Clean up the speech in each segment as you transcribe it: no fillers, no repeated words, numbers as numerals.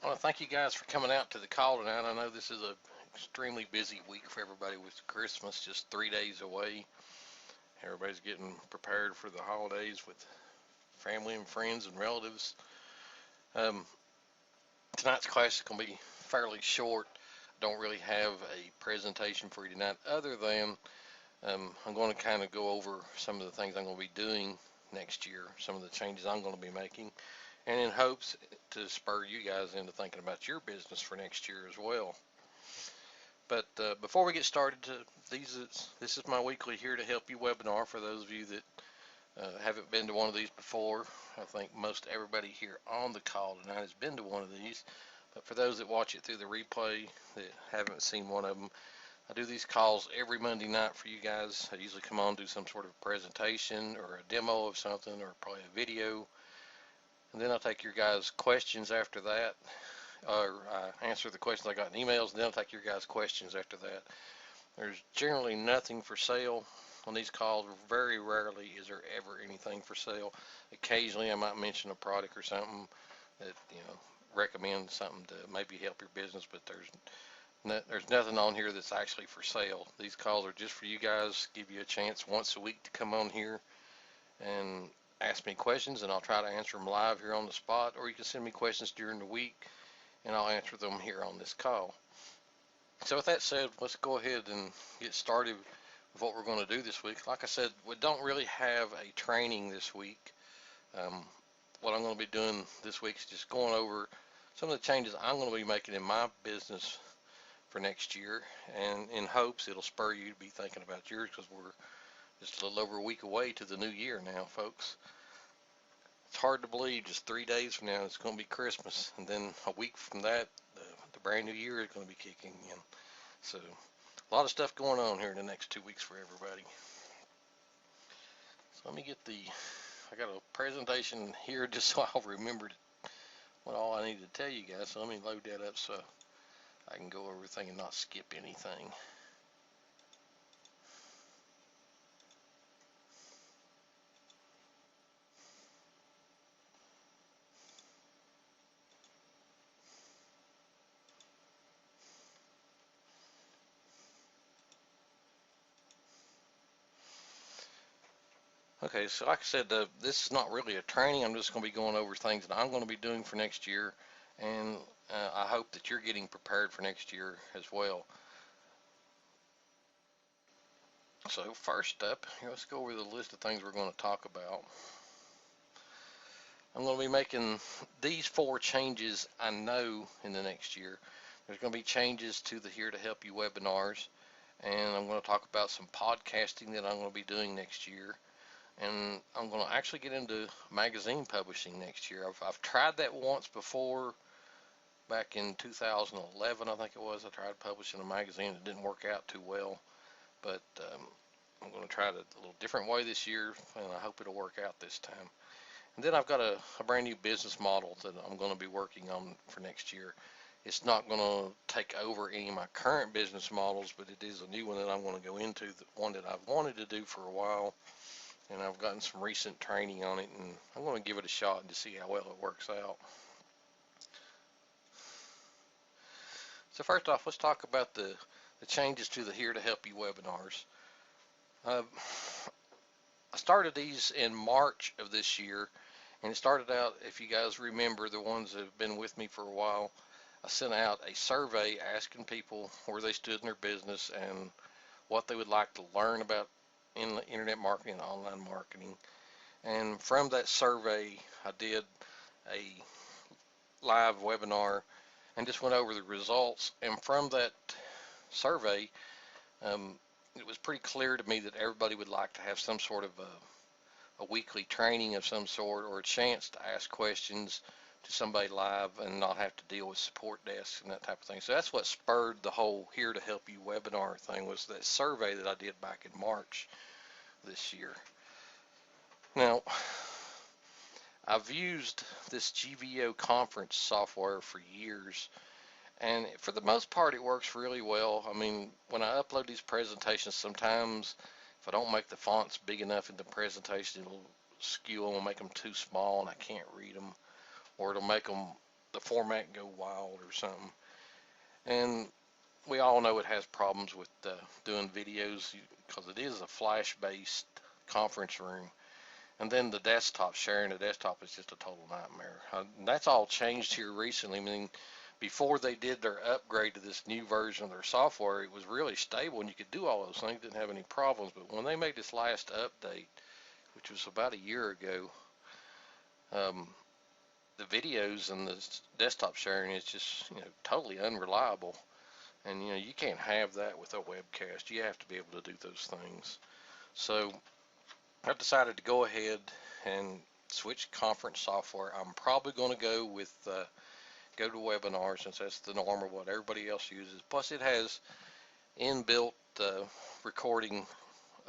I want to thank you guys for coming out to the call tonight. I know this is a extremely busy week for everybody with Christmas just 3 days away. Everybody's getting prepared for the holidays with family and friends and relatives. Um, Tonight's class is going to be fairly short. I don't really have a presentation for you tonight other than I'm going to kind of go over some of the things I'm going to be doing next year, some of the changes I'm going to be making, and in hopes to spur you guys into thinking about your business for next year as well. But before we get started, this is my weekly Here to Help You webinar for those of you that haven't been to one of these before. I think most everybody here on the call tonight has been to one of these. But for those that watch it through the replay that haven't seen one of them, I do these calls every Monday night for you guys. I usually come on, do some sort of presentation or a demo of something or probably a video. And then I'll take your guys' questions after that, or answer the questions I got in emails, and then I'll take your guys' questions after that. There's generally nothing for sale on these calls. Very rarely is there ever anything for sale. Occasionally I might mention a product or something that, recommend something to maybe help your business, but there's nothing on here that's actually for sale. These calls are just for you guys, give you a chance once a week to come on here and ask me questions, and I'll try to answer them live here on the spot, or you can send me questions during the week and I'll answer them here on this call. So with that said, let's go ahead and get started with what we're going to do this week. Like I said, we don't really have a training this week. What I'm going to be doing this week is just going over some of the changes I'm going to be making in my business for next year, and in hopes it'll spur you to be thinking about yours, because we're just a little over a week away to the new year now, folks. It's hard to believe just 3 days from now it's going to be Christmas, and then a week from that the brand new year is going to be kicking in. So a lot of stuff going on here in the next 2 weeks for everybody. So let me get I got a presentation here just so I'll remember what all I need to tell you guys. So let me load that up so I can go over everything and not skip anything. Okay, so like I said, this is not really a training. I'm just going to be going over things that I'm going to be doing for next year, and I hope that you're getting prepared for next year as well. So first up, here, let's go over the list of things we're going to talk about. I'm going to be making these 4 changes I know in the next year. There's going to be changes to the Here to Help You webinars, and I'm going to talk about some podcasting that I'm going to be doing next year. And I'm going to actually get into magazine publishing next year. I've tried that once before, back in 2011, I think it was. I tried publishing a magazine. It didn't work out too well, but I'm going to try it a little different way this year, and I hope it'll work out this time. And then I've got a brand new business model that I'm going to be working on for next year. It's not going to take over any of my current business models, but it is a new one that I'm going to go into, the one that I've wanted to do for a while. And I've gotten some recent training on it, and I'm going to give it a shot and to see how well it works out. So first off, let's talk about the changes to the Here to Help You webinars. I started these in March of this year, and it started out, if you guys remember, the ones that have been with me for a while, I sent out a survey asking people where they stood in their business and what they would like to learn about in internet marketing and online marketing. And from that survey, I did a live webinar and just went over the results. And from that survey, it was pretty clear to me that everybody would like to have some sort of a weekly training of some sort, or a chance to ask questions to somebody live and not have to deal with support desks and that type of thing. So that's what spurred the whole Here to Help You webinar thing, was that survey that I did back in March this year. Now, I've used this GVO conference software for years, and for the most part it works really well. I mean, when I upload these presentations, sometimes if I don't make the fonts big enough in the presentation, it'll skew them and make them too small and I can't read them, or it'll make them the format go wild or something. And we all know it has problems with doing videos because it is a flash-based conference room. And then the desktop, sharing the desktop is just a total nightmare. That's all changed here recently. I mean, before they did their upgrade to this new version of their software, it was really stable and you could do all those things, didn't have any problems. But when they made this last update, which was about a year ago, um, the videos and the desktop sharing is just, totally unreliable. And, you can't have that with a webcast. You have to be able to do those things. So I've decided to go ahead and switch conference software. I'm probably going to go with GoToWebinar since that's the norm of what everybody else uses. Plus, it has inbuilt recording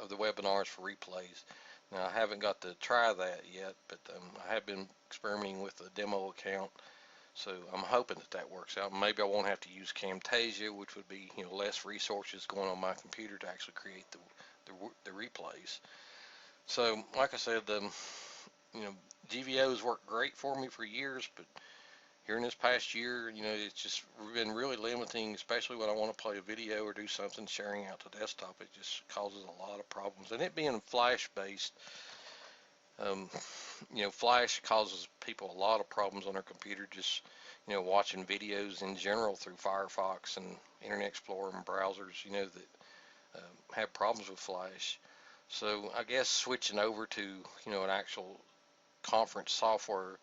of the webinars for replays. Now, I haven't got to try that yet, but I have been experimenting with a demo account, so I'm hoping that that works out. Maybe I won't have to use Camtasia, which would be less resources going on my computer to actually create the replays. So, like I said, GVO's worked great for me for years, but here in this past year, it's just been really limiting, especially when I want to play a video or do something sharing out to desktop. It just causes a lot of problems. And it being flash-based, Flash causes people a lot of problems on their computer just, watching videos in general through Firefox and Internet Explorer and browsers, that have problems with Flash. So I guess switching over to, an actual conference software,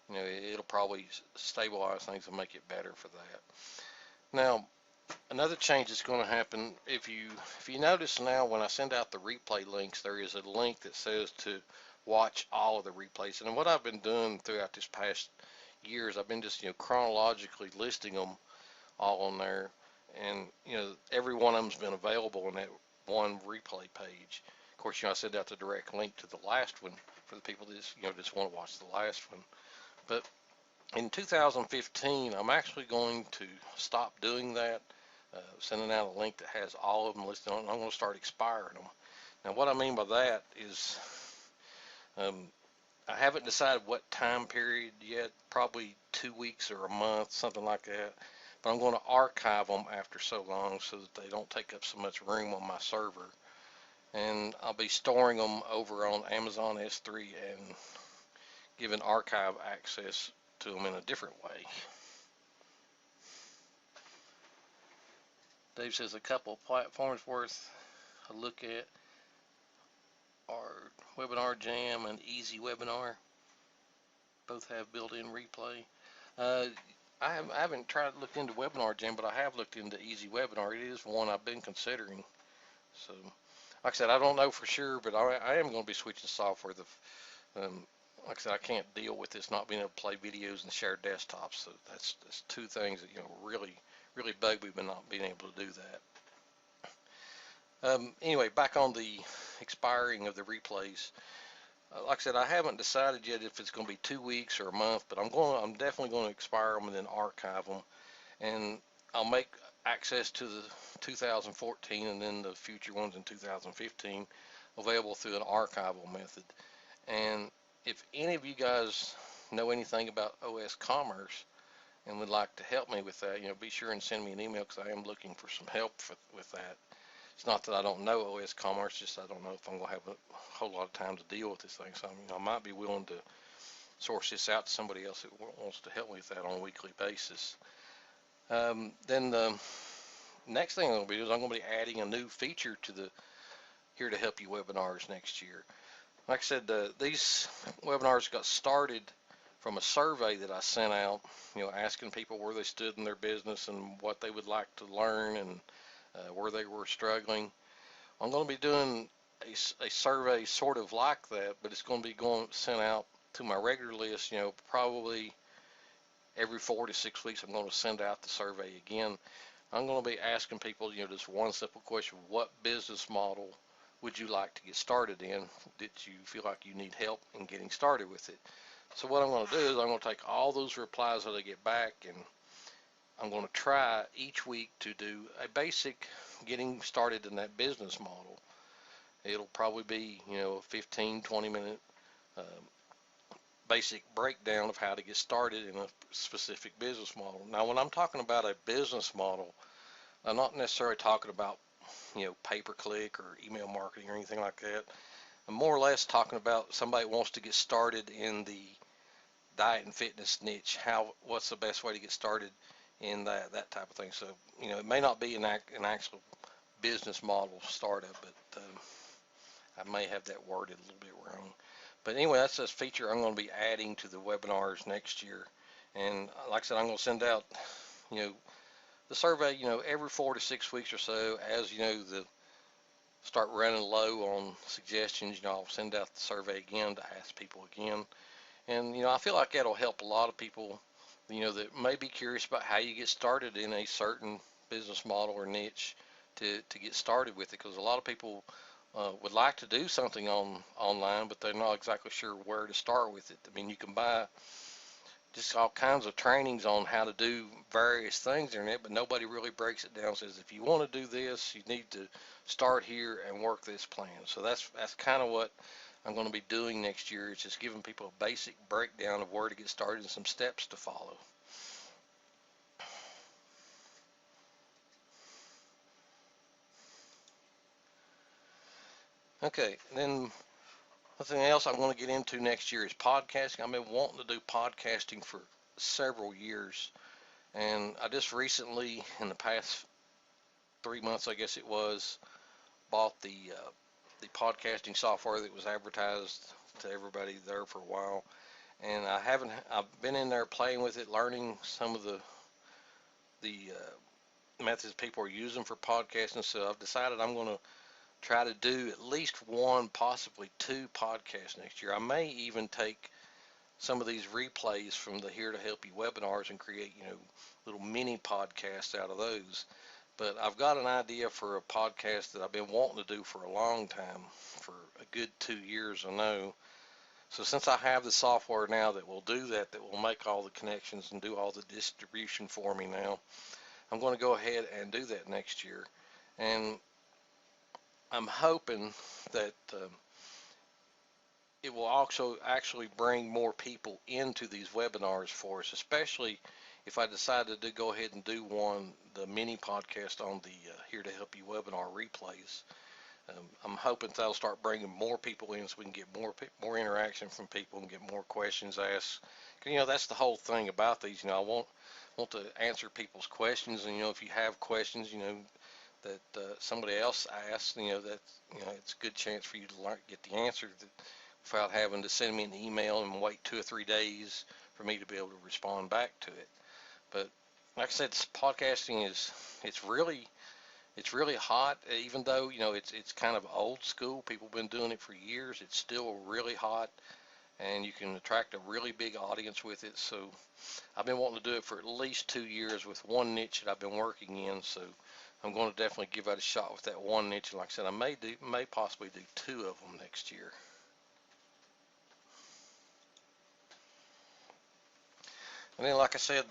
it'll probably stabilize things and make it better for that. Now, another change that's going to happen, if you notice now when I send out the replay links, there is a link that says to watch all of the replays. And what I've been doing throughout this past years, I've been just, chronologically listing them all on there. And, every one of them's been available in that one replay page. Of course, I send out the direct link to the last one for the people that just want to watch the last one. But in 2015, I'm actually going to stop doing that, sending out a link that has all of them listed on. I'm going to start expiring them. Now, what I mean by that is I haven't decided what time period yet, probably 2 weeks or a month, something like that. But I'm going to archive them after so long so that they don't take up so much room on my server. And I'll be storing them over on Amazon S3 and giving archive access to them in a different way. Dave says a couple of platforms worth a look at are Webinar Jam and Easy Webinar. Both have built-in replay. I haven't tried to look into Webinar Jam, but I have looked into Easy Webinar. It is one I've been considering. So, like I said, I don't know for sure, but I am going to be switching software. Like I said, I can't deal with this not being able to play videos and share desktops. So that's two things that really bug me by not being able to do that. Anyway, back on the expiring of the replays. Like I said, I haven't decided yet if it's going to be 2 weeks or a month, but I'm definitely going to expire them and then archive them, and I'll make access to the 2014 and then the future ones in 2015 available through an archival method. And if any of you guys know anything about OS Commerce and would like to help me with that, be sure and send me an email because I am looking for some help with that. It's not that I don't know OS Commerce, just I don't know if I'm going to have a whole lot of time to deal with this thing. So I might be willing to source this out to somebody else that wants to help me with that on a weekly basis. Then the next thing I'm going to be is I'm going to be adding a new feature to the Here to Help You webinars next year. Like I said, these webinars got started from a survey that I sent out, asking people where they stood in their business and what they would like to learn and where they were struggling. I'm going to be doing a survey sort of like that, but it's going to be sent out to my regular list, probably every 4 to 6 weeks. I'm going to send out the survey again. I'm going to be asking people, just one simple question: what business model would you like to get started in that you feel like you need help in getting started with it? So what I'm going to do is I'm going to take all those replies that I get back, and I'm going to try each week to do a basic getting started in that business model. It'll probably be, a 15-20 minute basic breakdown of how to get started in a specific business model. Now, when I'm talking about a business model, I'm not necessarily talking about, pay-per-click or email marketing or anything like that. I'm more or less talking about somebody who wants to get started in the diet and fitness niche. What's the best way to get started in that type of thing? So, it may not be an actual business model startup, but I may have that worded a little bit wrong. But anyway, that's a feature I'm going to be adding to the webinars next year. And like I said, I'm going to send out, the survey, every 4 to 6 weeks or so. As the start running low on suggestions, I'll send out the survey again to ask people again. And I feel like that'll help a lot of people, that may be curious about how you get started in a certain business model or niche to get started with it, because a lot of people would like to do something online, but they're not exactly sure where to start with it. I mean, you can buy just all kinds of trainings on how to do various things in it, but nobody really breaks it down and says, if you want to do this, you need to start here and work this plan. So that's kind of what I'm going to be doing next year. It's just giving people a basic breakdown of where to get started and some steps to follow. Okay, and then something else I'm going to get into next year is podcasting. I've been wanting to do podcasting for several years, and I just recently, in the past 3 months, I guess it was, bought the podcasting software that was advertised to everybody there for a while, and I've been in there playing with it, learning some of the methods people are using for podcasting. So I've decided I'm going to try to do at least one, possibly two podcasts next year. I may even take some of these replays from the Here to Help You webinars and create, little mini podcasts out of those. But I've got an idea for a podcast that I've been wanting to do for a long time, for a good 2 years, I know. So since I have the software now that will do that will make all the connections and do all the distribution for me now, I'm going to go ahead and do that next year. And I'm hoping that it will also actually bring more people into these webinars for us, especially if I decide to go ahead and do the mini podcast on the Here to Help You webinar replays. I'm hoping that'll start bringing more people in so we can get more interaction from people and get more questions asked. That's the whole thing about these. I want to answer people's questions, and if you have questions, that somebody else asks, it's a good chance for you to get the answer without having to send me an email and wait 2 or 3 days for me to be able to respond back to it. But like I said, podcasting it's really hot, even though it's kind of old school. People have been doing it for years. It's still really hot, and you can attract a really big audience with it. So I've been wanting to do it for at least 2 years with one niche that I've been working in. So I'm going to definitely give that a shot with that one niche. And like I said, I may possibly do 2 of them next year. And then, like I said,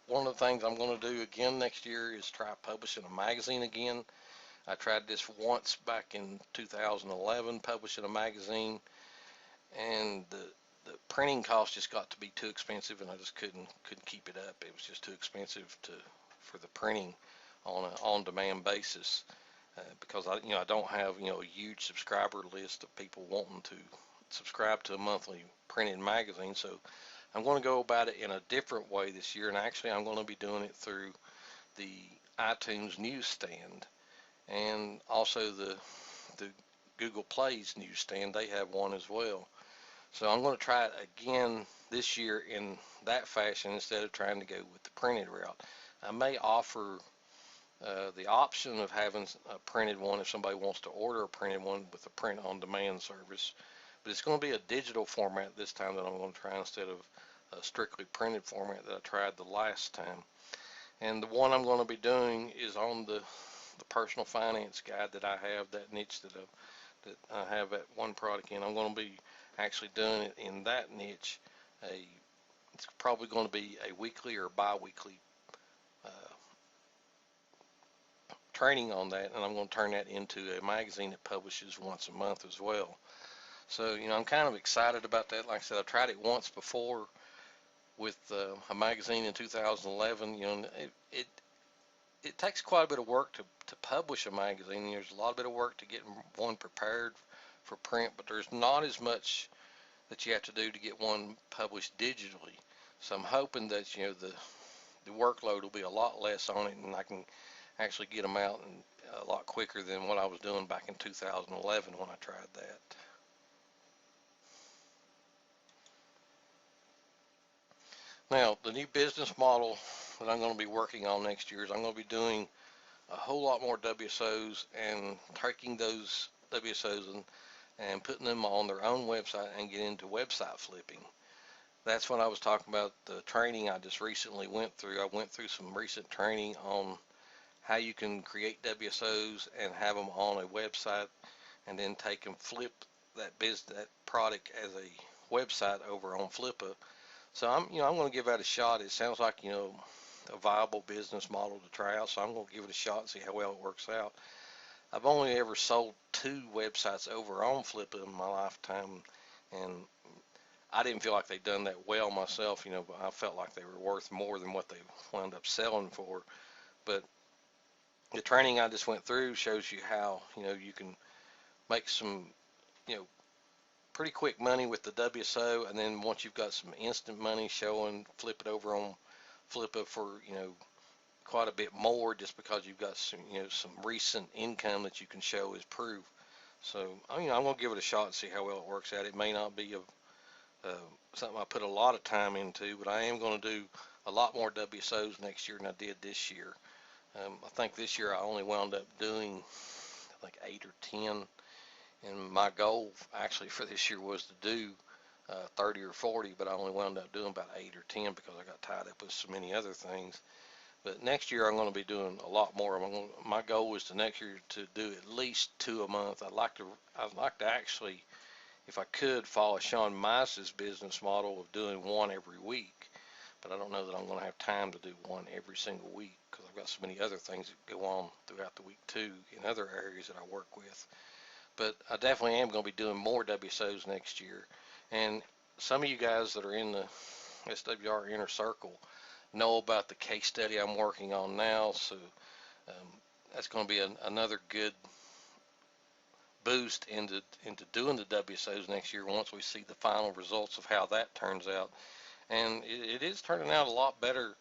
one of the things I'm going to do again next year is try publishing a magazine again. I tried this once back in 2011, publishing a magazine, and the printing cost just got to be too expensive, and I just couldn't keep it up. It was just too expensive for the printing on an on-demand basis, because I don't have a huge subscriber list of people wanting to subscribe to a monthly printed magazine. So I'm going to go about it in a different way this year, and actually I'm going to be doing it through the iTunes newsstand, and also the Google Play's newsstand. They have one as well. So I'm going to try it again this year in that fashion instead of trying to go with the printed route. I may offer the option of having a printed one if somebody wants to order a printed one with a print on demand service, but it's going to be a digital format this time that I'm going to try instead of a strictly printed format that I tried the last time. And the one I'm going to be doing is on the personal finance guide that I have, that niche that I have that one product in. I'm going to be actually doing it in that niche. It's probably going to be a weekly or bi-weekly training on that, and I'm going to turn that into a magazine that publishes once a month as well. So, I'm kind of excited about that. Like I said, I tried it once before with a magazine in 2011. It takes quite a bit of work to publish a magazine. There's a lot of bit of work to get one prepared for print, but there's not as much that you have to do to get one published digitally. So I'm hoping that the workload will be a lot less on it, and I can actually get them out a lot quicker than what I was doing back in 2011 when I tried that. Now, the new business model that I'm going to be working on next year is I'm going to be doing a whole lot more WSOs and taking those WSOs and putting them on their own website and get into website flipping. That's what I was talking about, the training I just recently went through. I went through some recent training on how you can create WSOs and have them on a website, and then take and flip that product as a website over on Flippa. So I'm going to give that a shot. It sounds like, a viable business model to try out. So I'm going to give it a shot and see how well it works out. I've only ever sold 2 websites over on Flippa in my lifetime, and I didn't feel like they'd done that well myself, but I felt like they were worth more than what they wound up selling for. But the training I just went through shows you how, you can make some, you know, pretty quick money with the WSO, and then once you've got some instant money showing, flip it over on Flippa for, quite a bit more, just because you've got some recent income that you can show as proof. So, I'm going to give it a shot and see how well it works out. It may not be something I put a lot of time into, but I am going to do a lot more WSOs next year than I did this year. I think this year I only wound up doing, I think, 8 or 10, and my goal actually for this year was to do 30 or 40, but I only wound up doing about 8 or 10 because I got tied up with so many other things. But next year I'm going to be doing a lot more. My goal is to next year to do at least 2 a month. I'd like to actually, if I could, follow Sean Mice's business model of doing 1 every week. But I don't know that I'm going to have time to do 1 every single week because I've got so many other things that go on throughout the week too in other areas that I work with. But I definitely am going to be doing more WSOs next year. And some of you guys that are in the SWR Inner Circle know about the case study I'm working on now. So um, that's going to be another good boost into doing the WSOs next year once we see the final results of how that turns out. And it is turning out a lot better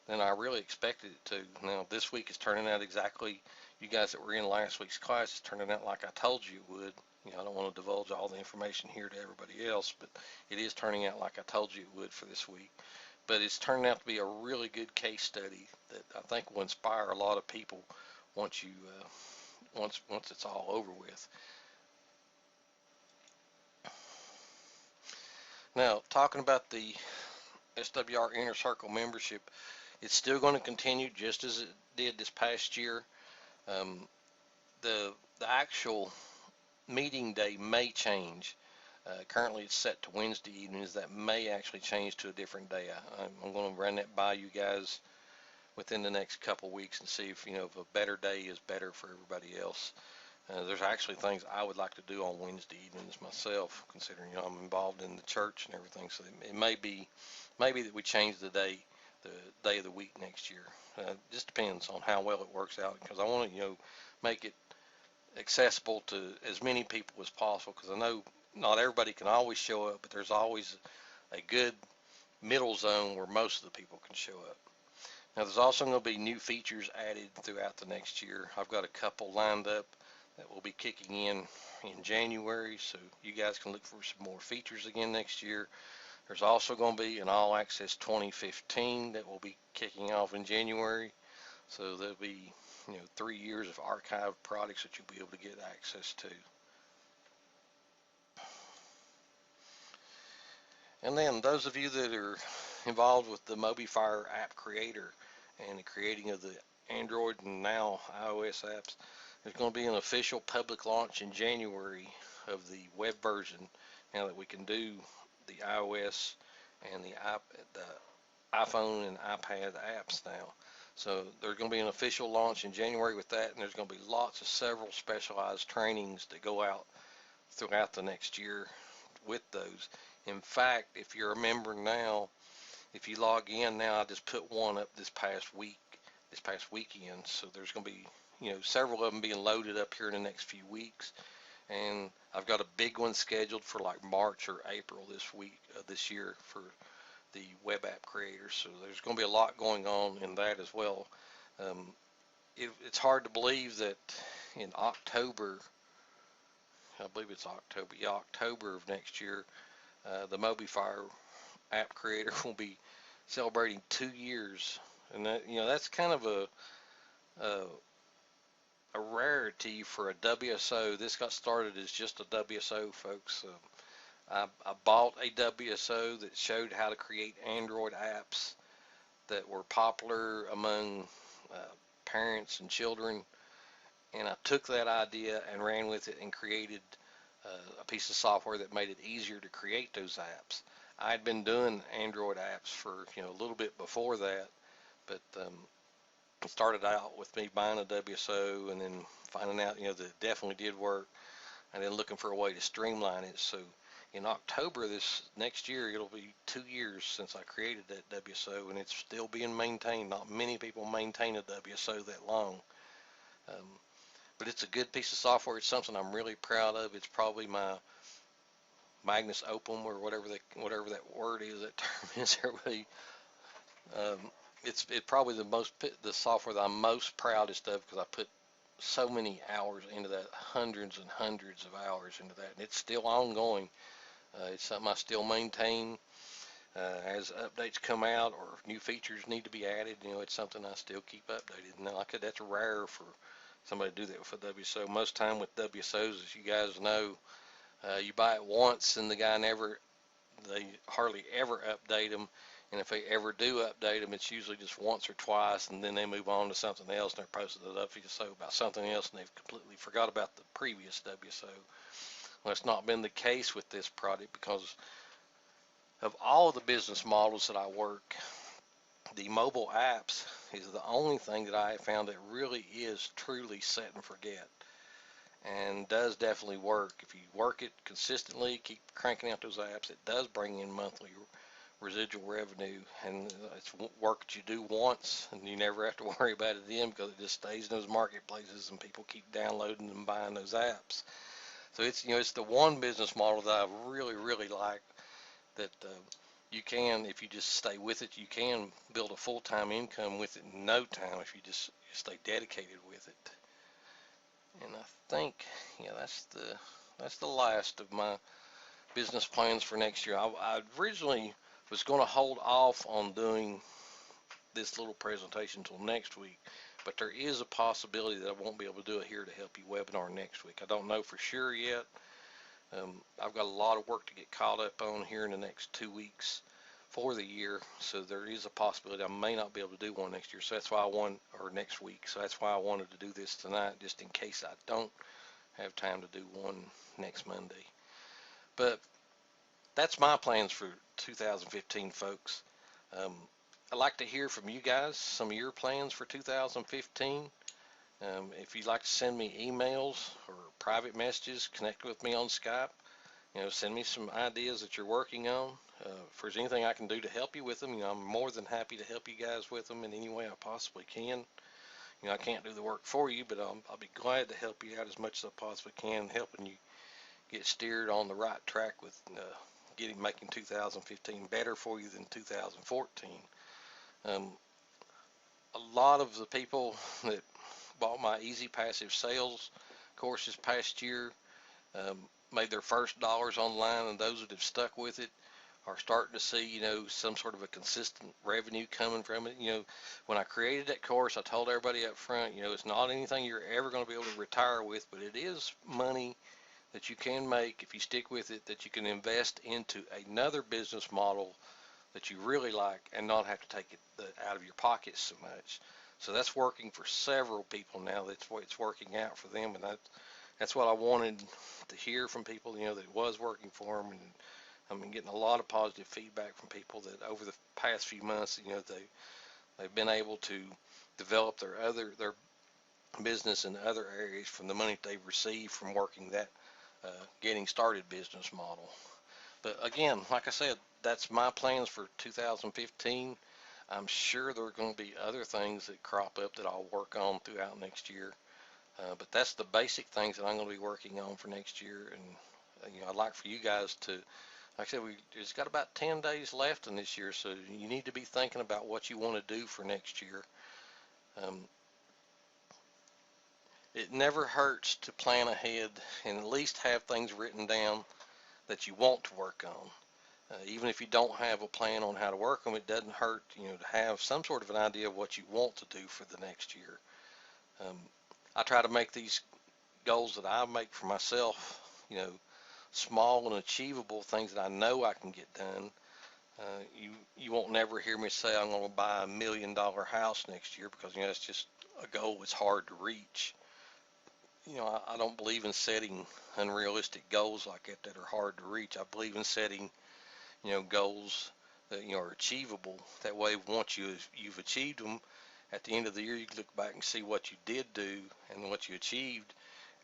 than I really expected it to. Now, this week is turning out exactly, you guys that were in last week's class, is turning out like I told you it would. I don't want to divulge all the information here to everybody else, but it is turning out like I told you it would for this week. But it's turning out to be a really good case study that I think will inspire a lot of people once once it's all over with. Now, talking about the SWR Inner Circle membership, it's still going to continue just as it did this past year. Um, the actual meeting day may change. Currently, it's set to Wednesday evenings. That may actually change to a different day. I'm going to run that by you guys within the next couple weeks and see if a better day is better for everybody else. There's actually things I would like to do on Wednesday evenings myself, considering I'm involved in the church and everything. So it may be that we change the day of the week next year. Just depends on how well it works out, because I want to make it accessible to as many people as possible, because I know not everybody can always show up, but there's always a good middle zone where most of the people can show up. Now, there's also going to be new features added throughout the next year. I've got a couple lined up that will be kicking in January, so you guys can look for some more features again next year. There's also going to be an All Access 2015 that will be kicking off in January, so there'll be 3 years of archived products that you'll be able to get access to. And then those of you that are involved with the MobiFire app creator and the creating of the Android and now iOS apps, there's going to be an official public launch in January of the web version, now that we can do the iOS and the iPhone and iPad apps now. So there's going to be an official launch in January with that, and there's going to be several specialized trainings that go out throughout the next year with those. In fact, if you're a member now, if you log in now, I just put one up this past weekend. So there's going to be, several of them being loaded up here in the next few weeks. And I've got a big one scheduled for like March or April this year for the web app creators. So there's going to be a lot going on in that as well. It's hard to believe that in October, I believe it's October, yeah, October of next year, the MobiFire app creator will be celebrating 2 years, and that's kind of a a rarity for a WSO. This got started as just a WSO, folks. I bought a WSO that showed how to create Android apps that were popular among uh, parents and children, and I took that idea and ran with it and created a piece of software that made it easier to create those apps. I'd been doing Android apps for a little bit before that, but it started out with me buying a WSO and then finding out that it definitely did work, and then looking for a way to streamline it. So in October this next year, it'll be 2 years since I created that WSO, and it's still being maintained. Not many people maintain a WSO that long. Um, but it's a good piece of software. It's something I'm really proud of. It's probably my Magnus Opum, or whatever that word is, that term is. Everybody, um, it's probably the software that I'm most proudest of, because I put so many hours into that, hundreds and hundreds of hours into that, and it's still ongoing. It's something I still maintain. As updates come out or new features need to be added, it's something I still keep updated. And that's rare for somebody to do that with a WSO. Most time with WSOs, as you guys know, you buy it once and they hardly ever update them. And if they ever do update them, it's usually just once or twice, and then they move on to something else, and they're posting a WSO about something else, and they've completely forgot about the previous WSO. Well, it's not been the case with this product, because of all the business models that I work, the mobile apps is the only thing that I have found that really is truly set and forget, and does definitely work. If you work it consistently, keep cranking out those apps, it does bring in monthly residual revenue, and it's work that you do once, and you never have to worry about it again, because it just stays in those marketplaces and people keep downloading and buying those apps. So it's the one business model that I really, really like, that you can, if you just stay with it, you can build a full-time income with it in no time if you just stay dedicated with it. And I think, that's the last of my business plans for next year. I originally was going to hold off on doing this little presentation until next week, but there is a possibility that I won't be able to do it here to help you webinar next week. I don't know for sure yet. I've got a lot of work to get caught up on here in the next 2 weeks for the year, so there is a possibility I may not be able to do one next year. So that's why next week. So that's why I wanted to do this tonight, just in case I don't have time to do one next Monday. But that's my plans for 2015, folks. I'd like to hear from you guys, some of your plans for 2015. If you'd like to send me emails or private messages, connect with me on Skype. Send me some ideas that you're working on. If there's anything I can do to help you with them, I'm more than happy to help you guys with them in any way I possibly can. I can't do the work for you, but I'll be glad to help you out as much as I possibly can, helping you get steered on the right track with making 2015 better for you than 2014. A lot of the people that bought my Easy Passive Sales course this past year um, made their first dollars online, and those that have stuck with it are starting to see, some sort of a consistent revenue coming from it. When I created that course, I told everybody up front, it's not anything you're ever going to be able to retire with, but it is money that you can make if you stick with it, that you can invest into another business model that you really like and not have to take it out of your pocket so much. So that's working for several people now. That's what it's working out for them, and that's what I wanted to hear from people, that it was working for them. And I've been getting a lot of positive feedback from people that over the past few months, they've been able to develop their business in other areas from the money they've received from working that getting started business model. But again, like I said, that's my plans for 2015. I'm sure there are going to be other things that crop up that I'll work on throughout next year. But that's the basic things that I'm going to be working on for next year. And I'd like for you guys to, like I said, it's got about 10 days left in this year, so you need to be thinking about what you want to do for next year. Um, it never hurts to plan ahead and at least have things written down that you want to work on. Even if you don't have a plan on how to work them, it doesn't hurt, to have some sort of an idea of what you want to do for the next year. I try to make these goals that I make for myself, small and achievable things that I know I can get done. You won't never hear me say I'm going to buy $1 million house next year, because that's just a goal that's hard to reach. I don't believe in setting unrealistic goals like that are hard to reach. I believe in setting goals that are achievable. That way, once you've achieved them, at the end of the year you can look back and see what you did do and what you achieved,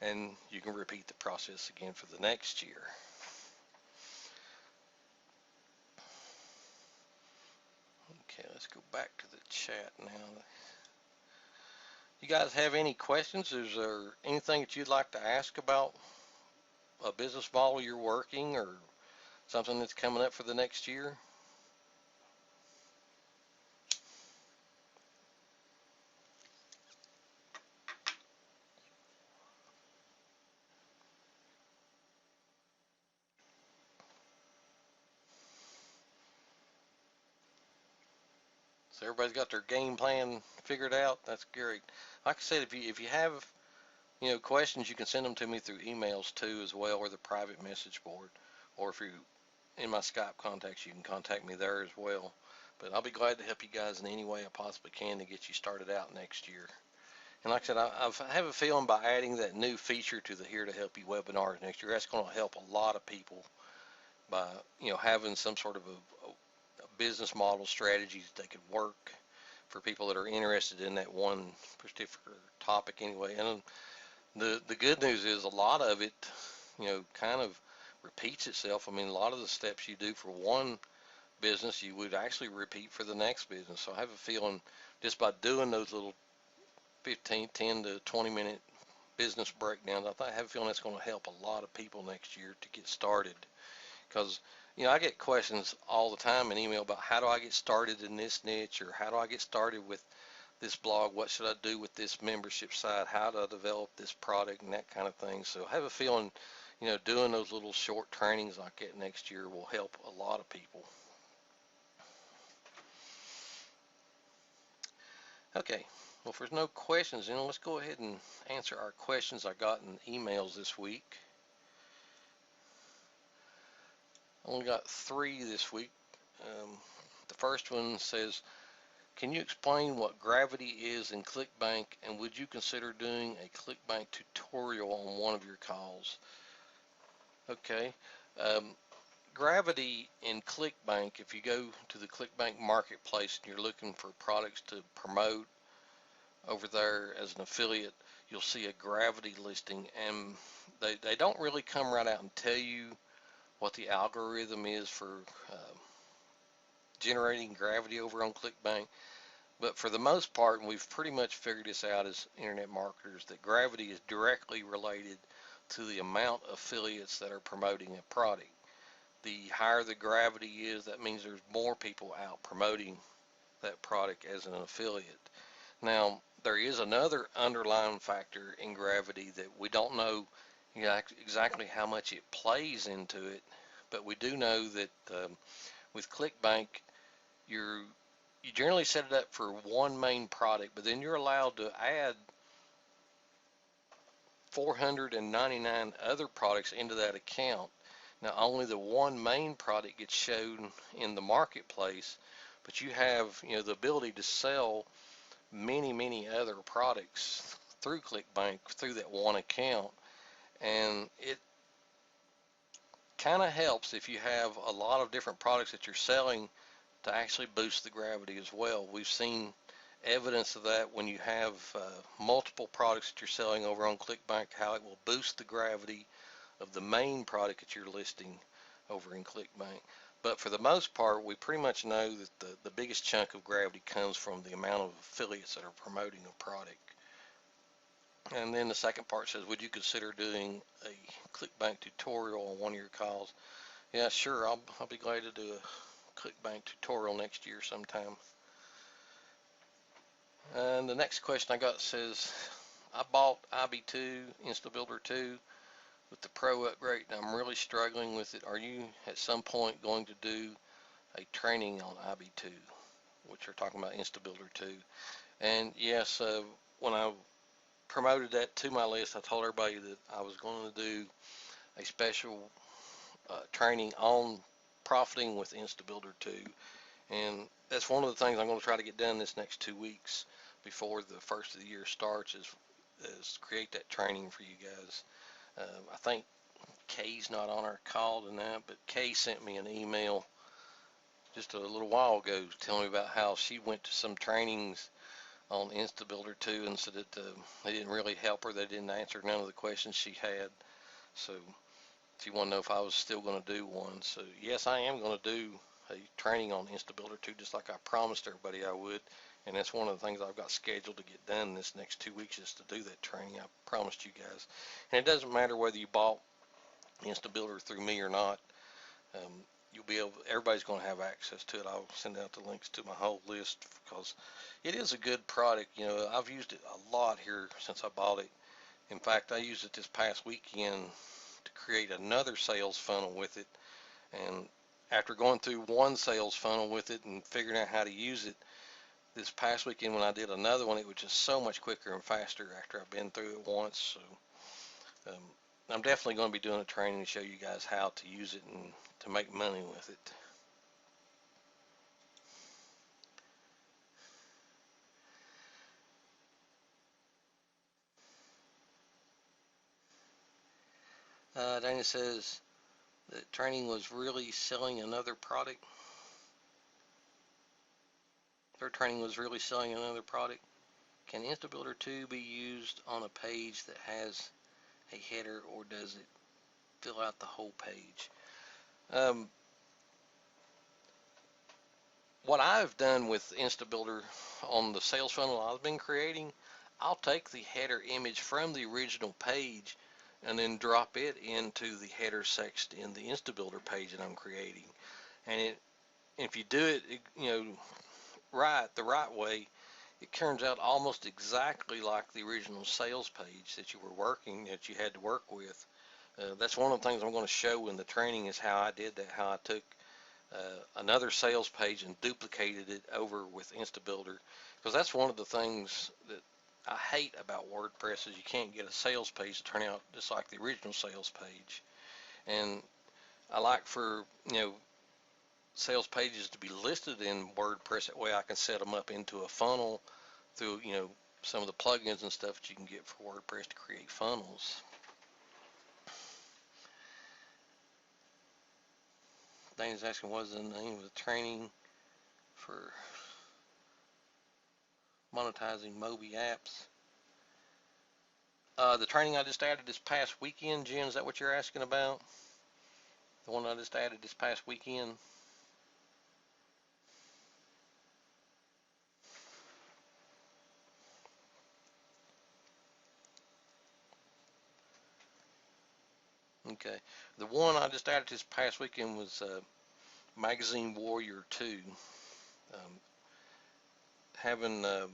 and you can repeat the process again for the next year. Okay, let's go back to the chat now. You guys have any questions? Is there anything that you'd like to ask about a business model you're working, or something that's coming up for the next year? So everybody's got their game plan figured out. That's great. Like I said, if you have questions, you can send them to me through emails too, as well, or the private message board, or if you're in my Skype contacts, you can contact me there as well. But I'll be glad to help you guys in any way I possibly can to get you started out next year. And like I said, I have a feeling by adding that new feature to the Here to Help You webinars next year, that's going to help a lot of people by having some sort of a business model strategies that they could work for people that are interested in that one particular topic anyway. And the good news is a lot of it, kind of repeats itself. I mean, a lot of the steps you do for one business, you would actually repeat for the next business. So I have a feeling just by doing those little 10 to 20 minute business breakdowns, I have a feeling that's going to help a lot of people next year to get started. Because I get questions all the time in email about how do I get started in this niche, or how do I get started with this blog, what should I do with this membership site, how do I develop this product, and that kind of thing. So I have a feeling doing those little short trainings like that next year will help a lot of people. Okay, well, if there's no questions, let's go ahead and answer our questions I got in emails this week. I only got 3 this week. The first one says, can you explain what gravity is in ClickBank, and would you consider doing a ClickBank tutorial on one of your calls? Okay. Gravity in ClickBank, if you go to the ClickBank marketplace and you're looking for products to promote over there as an affiliate, you'll see a gravity listing, and they don't really come right out and tell you what the algorithm is for generating gravity over on ClickBank. But for the most part, and we've pretty much figured this out as internet marketers, that gravity is directly related to the amount of affiliates that are promoting a product. The higher the gravity is, that means there's more people out promoting that product as an affiliate. Now, there is another underlying factor in gravity that we don't know exactly how much it plays into it, but we do know that with ClickBank, you generally set it up for one main product, but then you're allowed to add 499 other products into that account. Now, only the one main product gets shown in the marketplace, but you have the ability to sell many other products through ClickBank through that one account, and it kind of helps if you have a lot of different products that you're selling to actually boost the gravity as well. We've seen evidence of that when you have multiple products that you're selling over on ClickBank, how it will boost the gravity of the main product that you're listing over in ClickBank. But for the most part, we pretty much know that the biggest chunk of gravity comes from the amount of affiliates that are promoting a product. And then the second part says, would you consider doing a ClickBank tutorial on one of your calls? Yeah, sure. I'll be glad to do a ClickBank tutorial next year sometime. And the next question I got says, I bought IB2 InstaBuilder 2 with the Pro upgrade, and I'm really struggling with it. Are you at some point going to do a training on IB2, which are talking about InstaBuilder 2? And yes, when I promoted that to my list, I told everybody that I was going to do a special training on profiting with InstaBuilder 2, and that's one of the things I'm going to try to get done this next 2 weeks before the first of the year starts, is create that training for you guys. I think Kay's not on our call tonight, but Kay sent me an email just a little while ago telling me about how she went to some trainings on InstaBuilder 2 and said that they didn't really help her. They didn't answer none of the questions she had. So she wanted to know if I was still going to do one. So yes, I am going to do a training on InstaBuilder 2, just like I promised everybody I would. And that's one of the things I've got scheduled to get done this next 2 weeks, is to do that training. I promised you guys. And it doesn't matter whether you bought InstaBuilder through me or not. You'll be able, everybody's going to have access to it. I'll send out the links to my whole list because it is a good product. You know, I've used it a lot here since I bought it. In fact, I used it this past weekend to create another sales funnel with it. And after going through one sales funnel with it and figuring out how to use it, this past weekend when I did another one, it was just so much quicker and faster after I've been through it once. So I'm definitely going to be doing a training to show you guys how to use it and to make money with it. Dana says that training was really selling another product. Their training was really selling another product. Can InstaBuilder 2 be used on a page that has a header, or does it fill out the whole page? What I've done with InstaBuilder on the sales funnel I've been creating, I'll take the header image from the original page and then drop it into the header section in the InstaBuilder page that I'm creating. And if you do it, you know, the right way, it turns out almost exactly like the original sales page that you had to work with. That's one of the things I'm going to show in the training, is how I did that, how I took another sales page and duplicated it over with InstaBuilder, because that's one of the things that I hate about WordPress, is you can't get a sales page to turn out just like the original sales page. And I like for, you know, sales pages to be listed in WordPress. That way I can set them up into a funnel through, you know, some of the plugins and stuff that you can get for WordPress to create funnels. Dana's asking, what is the name of the training for monetizing Mobi apps? The training I just added this past weekend, Jen, is that what you're asking about? The one I just added this past weekend? Okay. The one I just added this past weekend was Magazine Warrior 2. Having the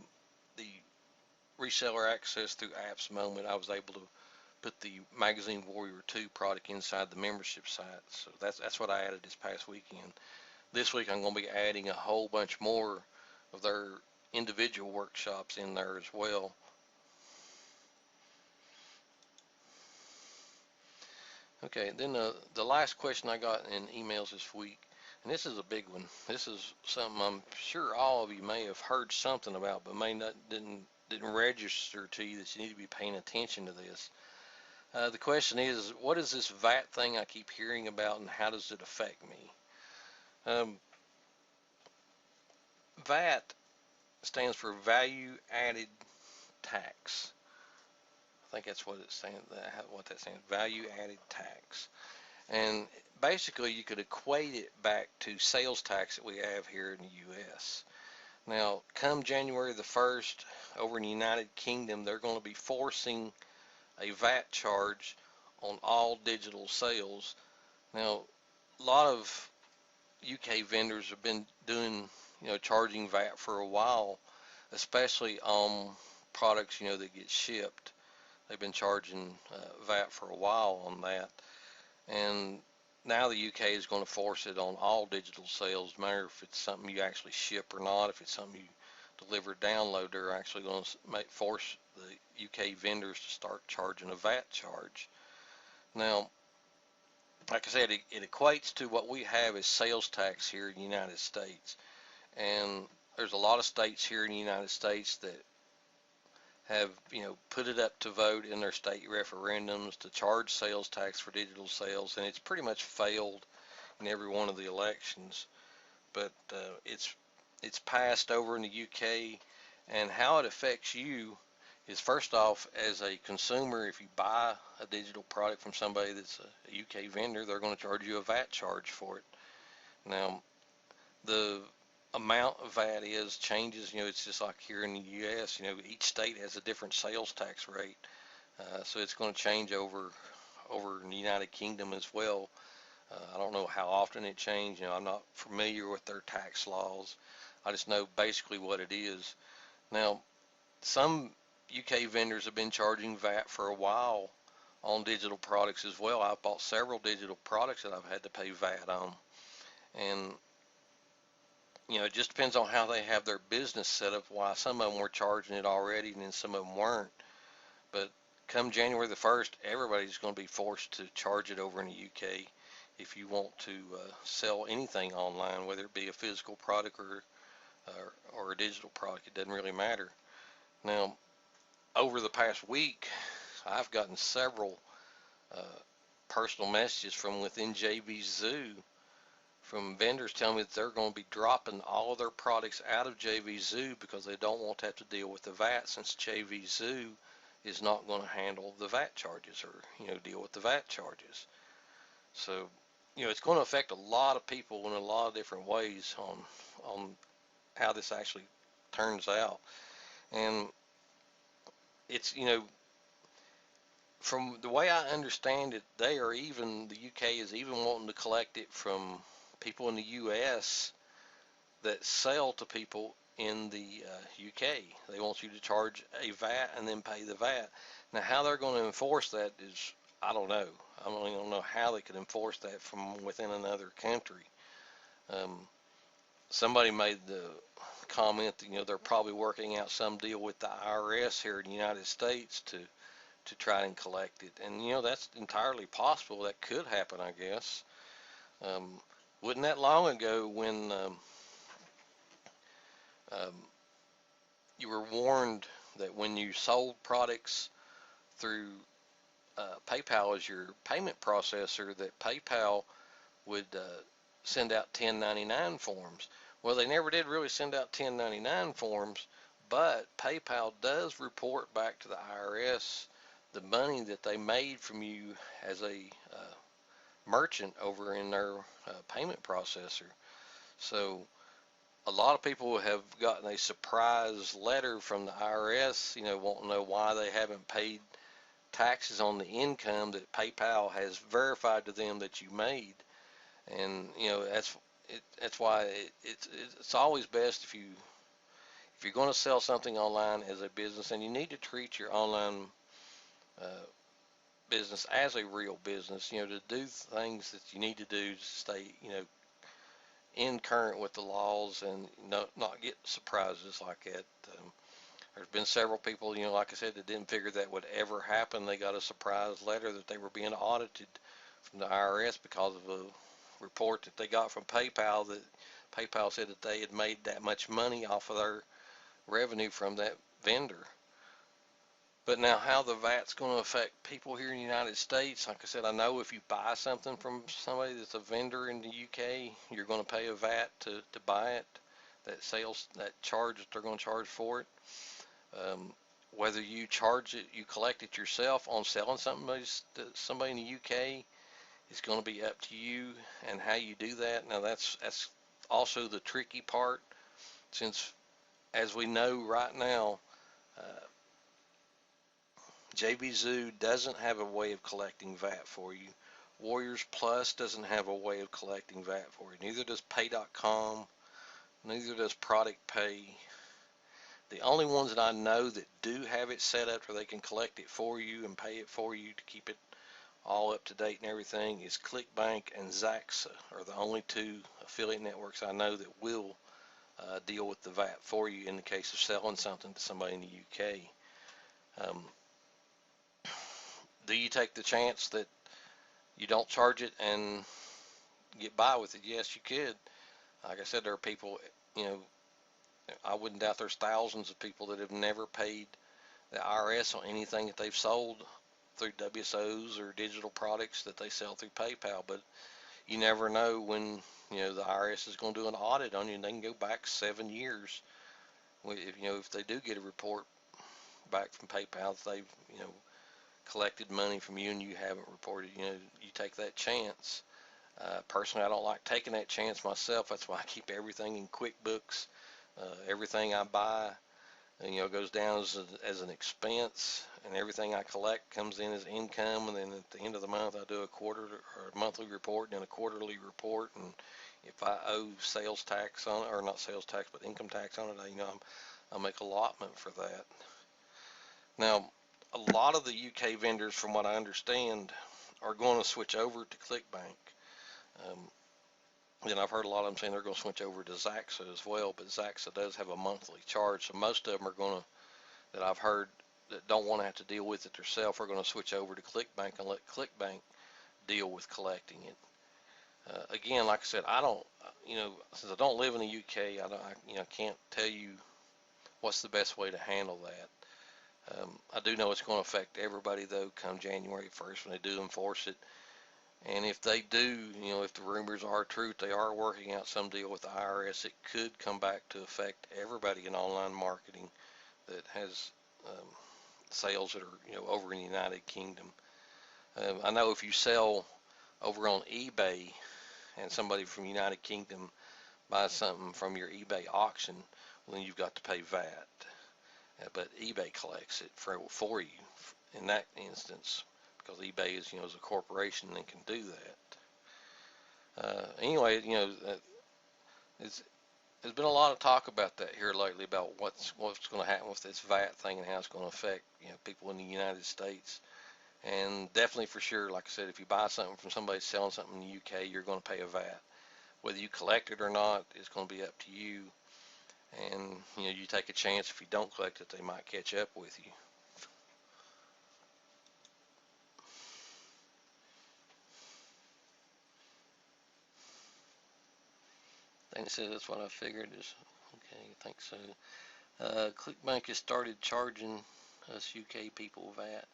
reseller access through Apps Moment, I was able to put the Magazine Warrior 2 product inside the membership site. So that's what I added this past weekend. This week I'm going to be adding a whole bunch more of their individual workshops in there as well. Okay, then the last question I got in emails this week, and this is a big one. This is something I'm sure all of you may have heard something about, but may not didn't register to you that you need to be paying attention to this. The question is, what is this VAT thing I keep hearing about, and how does it affect me? VAT stands for Value Added Tax. think that's what it's saying. What that's saying, value added tax. And basically, you could equate it back to sales tax that we have here in the U.S. Now, come January the 1st, over in the United Kingdom, they're going to be forcing a VAT charge on all digital sales. Now, a lot of UK vendors have been doing, charging VAT for a while, especially on products, that get shipped. They've been charging VAT for a while on that. And now the UK is going to force it on all digital sales, no matter if it's something you actually ship or not. If it's something you deliver, download, they're actually going to force the UK vendors to start charging a VAT charge. Now, like I said, it equates to what we have as sales tax here in the United States. And there's a lot of states here in the United States that have, put it up to vote in their state referendums to charge sales tax for digital sales, and it's pretty much failed in every one of the elections. But it's passed over in the UK, and how it affects you is, first off, as a consumer, if you buy a digital product from somebody that's a UK vendor, they're going to charge you a VAT charge for it. Now, the amount of VAT changes. It's just like here in the U.S. Each state has a different sales tax rate, so it's going to change over in the United Kingdom as well. I don't know how often it changes. I'm not familiar with their tax laws. I just know basically what it is. Now, some UK vendors have been charging VAT for a while on digital products as well. I've bought several digital products that I've had to pay VAT on, and it just depends on how they have their business set up, why some of them were charging it already and then some of them weren't. But come January the 1st, everybody's going to be forced to charge it over in the UK if you want to sell anything online, whether it be a physical product or a digital product. It doesn't really matter. Now, over the past week, I've gotten several personal messages from within JV Zoo from vendors telling me that they're going to be dropping all of their products out of JV Zoo because they don't want to have to deal with the VAT, since JV Zoo is not going to handle the VAT charges or deal with the VAT charges. So it's going to affect a lot of people in a lot of different ways on how this actually turns out. And it's from the way I understand it, the UK is even wanting to collect it from people in the US that sell to people in the UK. They want you to charge a VAT and then pay the VAT. Now, how they're going to enforce that is, I don't know. I don't know how they could enforce that from within another country. Somebody made the comment that they're probably working out some deal with the IRS here in the United States to try and collect it. And that's entirely possible. That could happen, I guess. Wasn't that long ago when you were warned that when you sold products through PayPal as your payment processor, that PayPal would send out 1099 forms. Well, they never did really send out 1099 forms, but PayPal does report back to the IRS the money that they made from you as a merchant over in their payment processor. So a lot of people have gotten a surprise letter from the IRS, wanting to know why they haven't paid taxes on the income that PayPal has verified to them that you made. And that's why it's always best if you're going to sell something online as a business, and you need to treat your online business as a real business, to do things that you need to do to stay, in current with the laws and not get surprises like that. There's been several people, like I said, that didn't figure that would ever happen. They got a surprise letter that they were being audited from the IRS because of a report that they got from PayPal, that PayPal said that they had made that much money off of their revenue from that vendor. But now, how the VAT's going to affect people here in the United States, like I said, I know if you buy something from somebody that's a vendor in the UK, you're going to pay a VAT to buy it, that charge that they're going to charge for it. whether you charge it, you collect it yourself on selling something to somebody in the UK, it's going to be up to you and how you do that. Now that's also the tricky part, since as we know right now, uh, JB Zoo doesn't have a way of collecting VAT for you. Warriors Plus doesn't have a way of collecting VAT for you. Neither does Pay.com. Neither does Product Pay. The only ones that I know that do have it set up where they can collect it for you and pay it for you to keep it all up to date and everything is ClickBank and Zaxa are the only two affiliate networks I know that will deal with the VAT for you in the case of selling something to somebody in the UK. Do you take the chance that you don't charge it and get by with it? Yes, you could. Like I said, there are people, you know, I wouldn't doubt there's thousands of people that have never paid the IRS on anything that they've sold through WSOs or digital products that they sell through PayPal. But you never know when, you know, the IRS is going to do an audit on you, and they can go back 7 years. If, you know, if they do get a report back from PayPal that they've, you know, collected money from you and you haven't reported, you know, you take that chance. Personally, I don't like taking that chance myself. That's why I keep everything in QuickBooks. Everything I buy, you know, goes down as an expense, and everything I collect comes in as income. And then at the end of the month, I do a quarter or a monthly report and then a quarterly report. And if I owe sales tax on it, or not sales tax, but income tax on it, you know, I'll make allotment for that. Now, a lot of the UK vendors, from what I understand, are going to switch over to ClickBank. And I've heard a lot of them saying they're going to switch over to Zaxa as well, but Zaxa does have a monthly charge. So most of them are going to, that I've heard, that don't want to have to deal with it themselves, are going to switch over to ClickBank and let ClickBank deal with collecting it. Again, like I said, I don't, you know, since I don't live in the UK, you know, can't tell you what's the best way to handle that. I do know it's going to affect everybody though come January 1st when they do enforce it. And if they do, you know, if the rumors are true, they are working out some deal with the IRS, it could come back to affect everybody in online marketing that has sales that are, you know, over in the United Kingdom. I know if you sell over on eBay and somebody from the United Kingdom buys something from your eBay auction, well, then you've got to pay VAT. But eBay collects it for you in that instance, because eBay is, you know, is a corporation and can do that. Anyway, you know, there's been a lot of talk about that here lately, about what's going to happen with this VAT thing and how it's going to affect, you know, people in the United States. And definitely for sure, like I said, if you buy something from somebody selling something in the UK, you're going to pay a VAT. Whether you collect it or not, it's going to be up to you. And, you know, you take a chance, if you don't collect it, they might catch up with you. I think so. That's what I figured is, okay, I think so. ClickBank has started charging us UK people VAT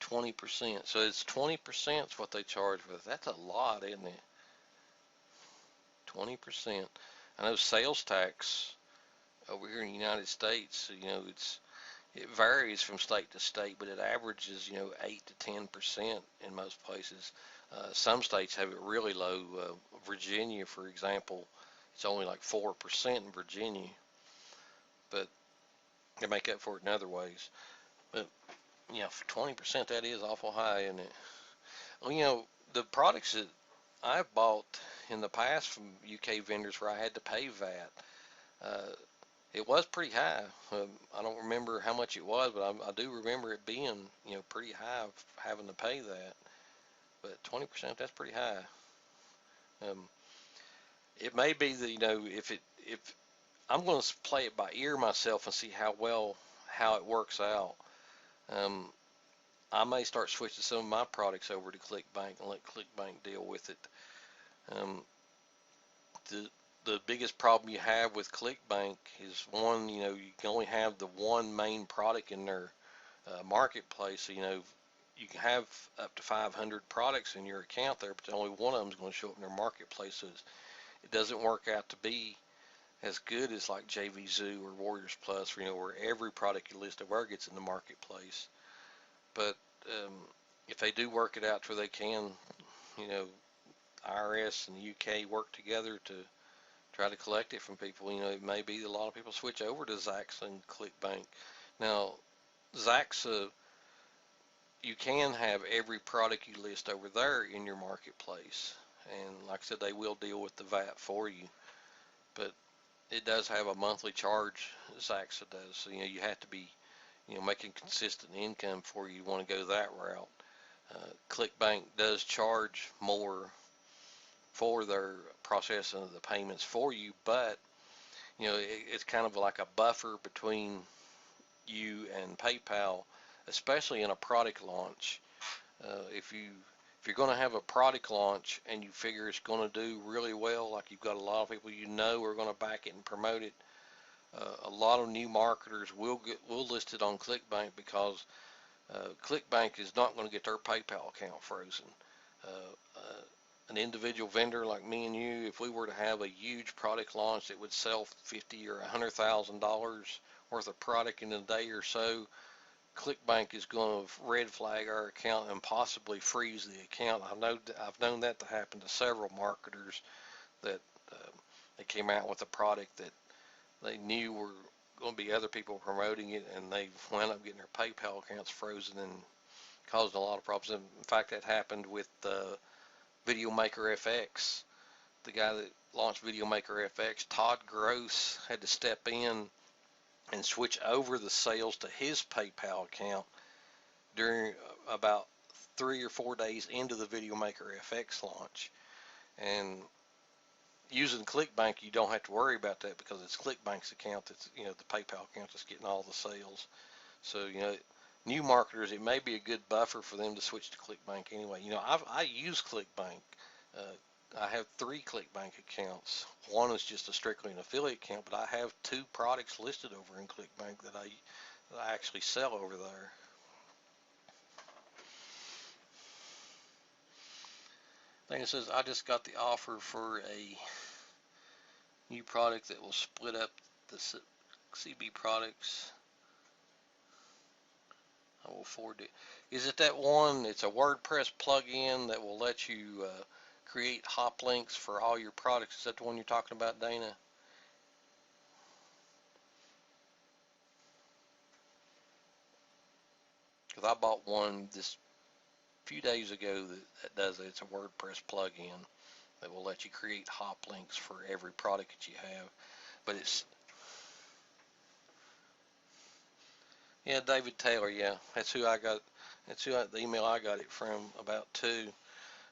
20%. So it's 20% is what they charge with. That's a lot, isn't it? 20%. I know sales tax over here in the United States, you know, it varies from state to state, but it averages, you know, 8 to 10% in most places. Some states have it really low. Virginia, for example, it's only like 4% in Virginia, but they make up for it in other ways. But yeah, for 20%, that is awful high, isn't it? Well, you know, the products that I've bought in the past from UK vendors where I had to pay VAT, it was pretty high. I don't remember how much it was, but I do remember it being, you know, pretty high, having to pay that. But 20%, that's pretty high. It may be that, you know, if I'm going to play it by ear myself and see how it works out. I may start switching some of my products over to ClickBank and let ClickBank deal with it. The biggest problem you have with ClickBank is, one, you know, you can only have the one main product in their marketplace. So, you know, you can have up to 500 products in your account there, but only one of them is going to show up in their marketplace. So it doesn't work out to be as good as like JV Zoo or Warriors Plus, where every product you list over gets in the marketplace. But um, if they do work it out to where they can, you know, IRS and the UK work together to try to collect it from people. It may be that a lot of people switch over to Zaxa and ClickBank. Now, Zaxa, you can have every product you list over there in your marketplace. And like I said, they will deal with the VAT for you. But it does have a monthly charge, Zaxa does. So, you have to be, making consistent income before you want to go that route. ClickBank does charge more for their processing of the payments for you, but it's kind of like a buffer between you and PayPal, especially in a product launch. If you're going to have a product launch and you figure it's going to do really well, like you've got a lot of people are going to back it and promote it, a lot of new marketers will list it on ClickBank because ClickBank is not going to get their PayPal account frozen. An individual vendor like me and you, if we were to have a huge product launch that would sell $50,000 or $100,000 worth of product in a day or so, ClickBank is going to red flag our account and possibly freeze the account. I've known that to happen to several marketers that they came out with a product that they knew were going to be other people promoting it, and they wound up getting their PayPal accounts frozen and caused a lot of problems. In fact, that happened with Video Maker FX. The guy that launched Video Maker FX, Todd Gross, had to step in and switch over the sales to his PayPal account during about 3 or 4 days into the Video Maker FX launch. And using ClickBank, you don't have to worry about that because it's ClickBank's account that's, the PayPal account that's getting all the sales. So, new marketers, it may be a good buffer for them to switch to ClickBank anyway. I use ClickBank. I have 3 ClickBank accounts. One is just strictly an affiliate account, but I have 2 products listed over in ClickBank that I actually sell over there. Thing that says I just got the offer for a new product that will split up the CB products. I will forward it. Is it that one? It's a WordPress plugin that will let you create hop links for all your products. Is that the one you're talking about, Dana? Because I bought one this few days ago that does it. It's a WordPress plugin that will let you create hop links for every product that you have. But yeah, David Taylor, yeah. That's who the email I got it from about too.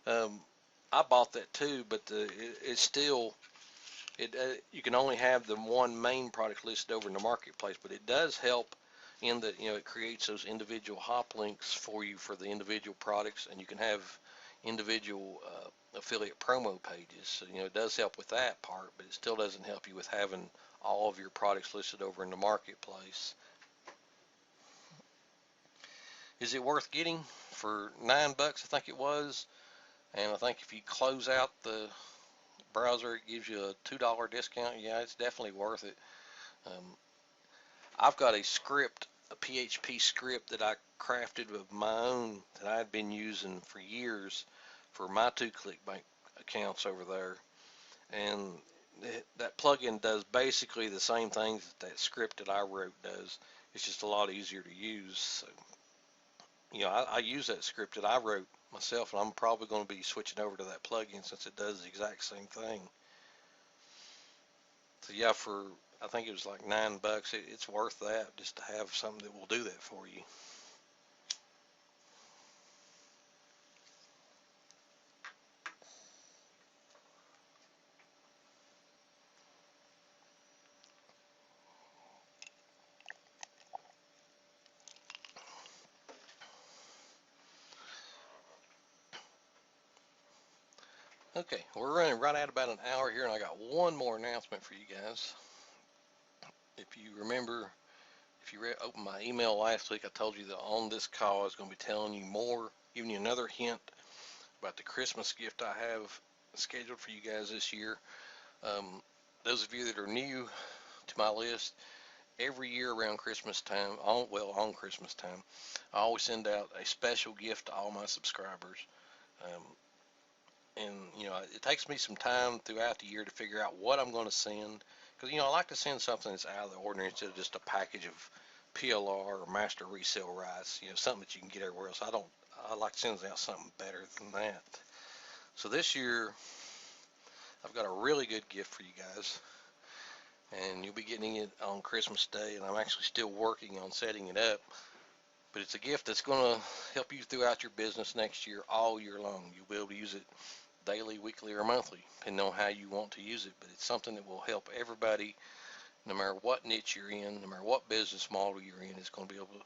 I bought that too, but it's still, you can only have the one main product listed over in the marketplace, but it does help in that, it creates those individual hop links for you for the individual products, and you can have individual affiliate promo pages. So, it does help with that part, but it still doesn't help you with having all of your products listed over in the marketplace. Is it worth getting for $9? I think it was. And I think if you close out the browser, it gives you a $2 discount. Yeah, it's definitely worth it. I've got a PHP script that I crafted of my own that I had been using for years for my 2 ClickBank accounts over there. And that plugin does basically the same things that script that I wrote does. It's just a lot easier to use. So, I use that script that I wrote myself, and I'm probably going to be switching over to that plugin since it does the exact same thing. So yeah, I think it was like $9. It's worth that just to have something that will do that for you. Okay, we're running right at about an hour here, and I got one more announcement for you guys. If you remember, if you opened my email last week, I told you that on this call I was going to be telling you more, giving you another hint about the Christmas gift I have scheduled for you guys this year. those of you that are new to my list, every year around Christmas time, on Christmas time, I always send out a special gift to all my subscribers. Um, and it takes me some time throughout the year to figure out what I'm going to send, because I like to send something that's out of the ordinary instead of just a package of PLR or master resale rice, something that you can get everywhere else. I like sending out something better than that. So this year I've got a really good gift for you guys, and you'll be getting it on Christmas Day, and I'm actually still working on setting it up. But it's a gift that's going to help you throughout your business next year, all year long. You'll be able to use it daily, weekly, or monthly, depending on how you want to use it. But it's something that will help everybody, no matter what niche you're in, no matter what business model you're in. It's going to be able to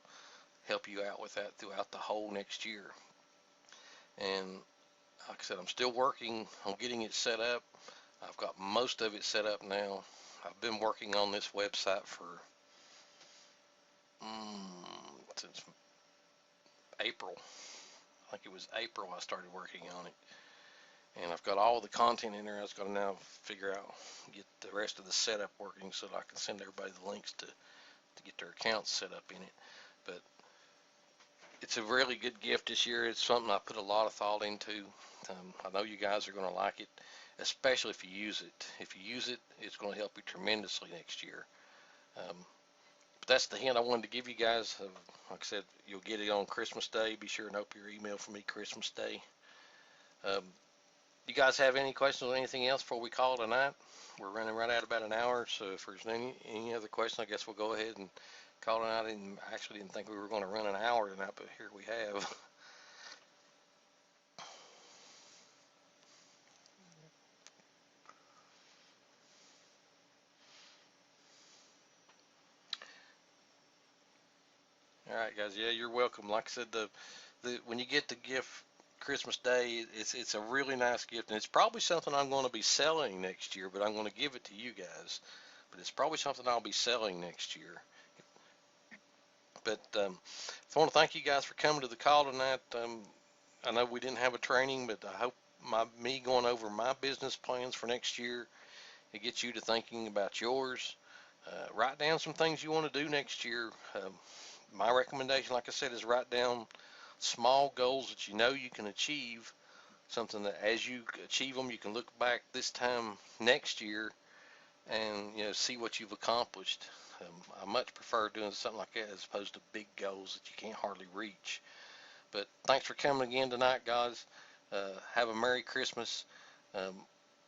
help you out with that throughout the whole next year. And like I said, I'm still working on getting it set up. I've got most of it set up now. I've been working on this website for since April. I think it was April I started working on it. And I've got all the content in there. I was going to now figure out, get the rest of the setup working so that I can send everybody the links to get their accounts set up in it. But it's a really good gift this year. It's something I put a lot of thought into. I know you guys are going to like it, especially if you use it. If you use it, it's going to help you tremendously next year. But that's the hint I wanted to give you guys. Like I said, you'll get it on Christmas Day. Be sure and open your email for me Christmas Day. You guys have any questions or anything else before we call tonight? We're running right at about an hour, so if there's any other question, I guess we'll go ahead and call it out. I actually didn't think we were going to run an hour tonight, but here we have. All right, guys. Yeah, you're welcome. Like I said, when you get the gift Christmas Day, it's a really nice gift, and it's probably something I'm going to be selling next year. But I'm going to give it to you guys. But it's probably something I'll be selling next year. But I want to thank you guys for coming to the call tonight. I know we didn't have a training, but I hope me going over my business plans for next year, it gets you to thinking about yours. Write down some things you want to do next year. My recommendation, like I said, is write down small goals that you know you can achieve, something that as you achieve them, you can look back this time next year and see what you've accomplished. I much prefer doing something like that as opposed to big goals that you can't hardly reach. But thanks for coming again tonight, guys. Have a Merry Christmas. Um,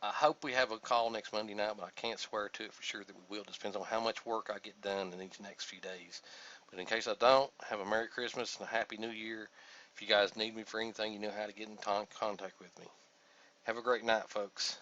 I hope we have a call next Monday night, but I can't swear to it for sure that we will. It depends on how much work I get done in these next few days. But in case I don't, have a Merry Christmas and a Happy New Year. If you guys need me for anything, you know how to get in contact with me. Have a great night, folks.